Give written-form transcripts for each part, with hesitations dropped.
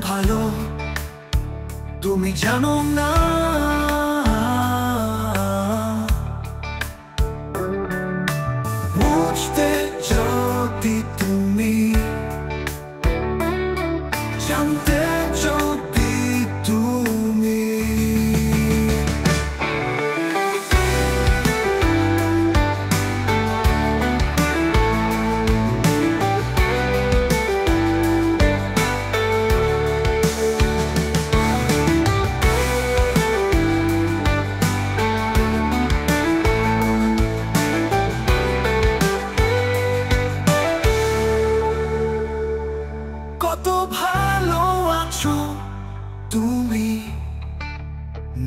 ভালো তুমি জানো না। বুঝতে যদি তুমি, জানতে যদি তুমি, কত ভালো আছো তুমি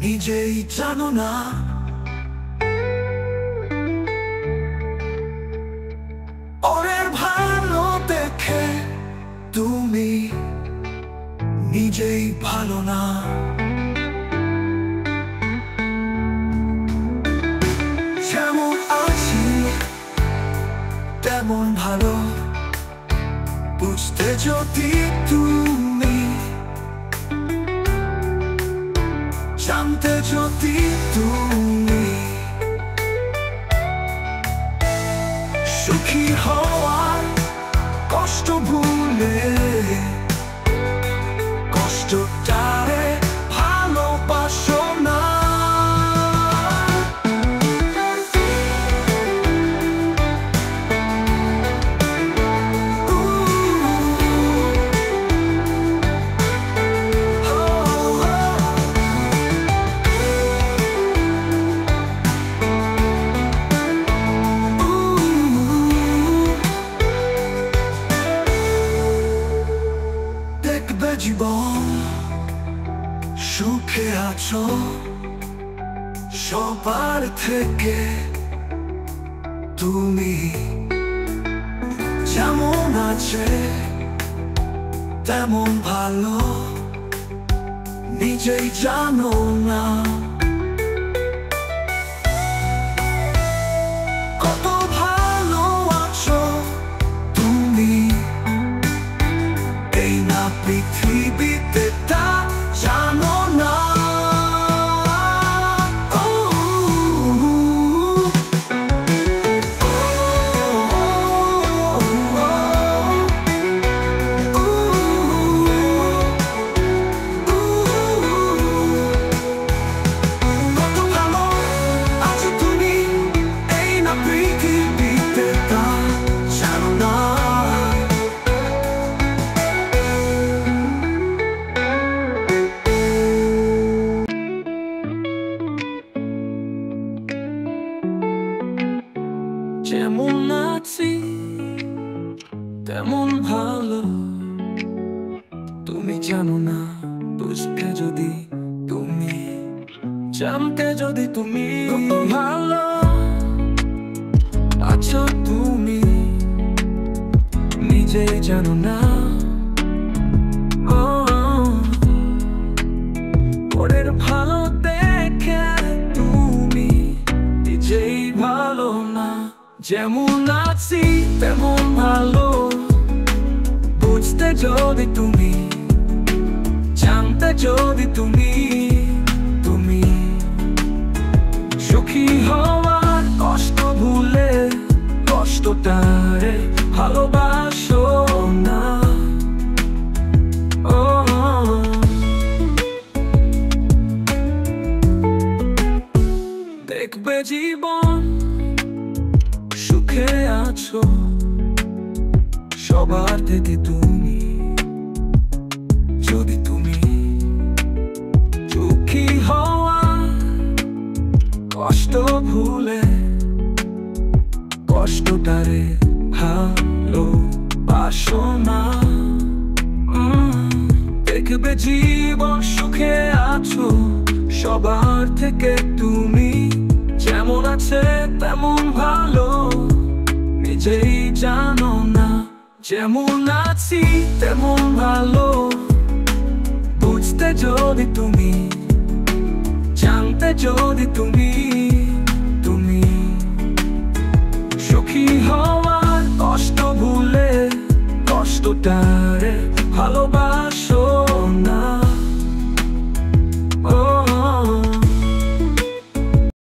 নিজেই জানো না। পরের ভালো দেখে তুমি নিজেই ভালো না। যেমন আছি তেমন ভালো, বুঝতে যদি তুমি, জানতে যদি তুমি, সুখী হওয়ার কষ্ট ভুলে কষ্টটারে ভালোবাসো না। দেখবে জীবন সুখে আছো সবার থেকে তুমি, যেমন আছে তেমন ভালো নিজেই জানো না। কত ভালো আছো তুমি এই না পৃথিবীতে তা জানো না। কত ভালো আছো তুমি এই না পৃথিবীতে তা জানো না। যেমন আছি তেমন ভালো তুমি জানো না। বুঝতে যদি তুমি, জানতে যদি তুমি, ভালো আছো তুমি নিজেই জানো না। পরের ভালো দেখে তুমি নিজেই ভালো না। যেমন আছি তেমন ভালো, বুঝতে যদি তুমি, জানতে যদি তুমি, তুমি সুখী হওয়ার কষ্ট ভুলে কষ্টটারে ভালোবাসো না। দেখবে জীবন সুখে আছো সবার থেকে তুমি, যদি তুমি সুখী হওয়া কষ্ট ভুলে কষ্টটারে ভালোবাসো না। দেখবে জীবন সুখে আছো সবার থেকে তুমি, যেমন আছে তেমন ভালো নিজেই জানো না। যেমন আছি তেমন ভালো, বুঝতে যদি তুমি, জানতে যদি তুমি,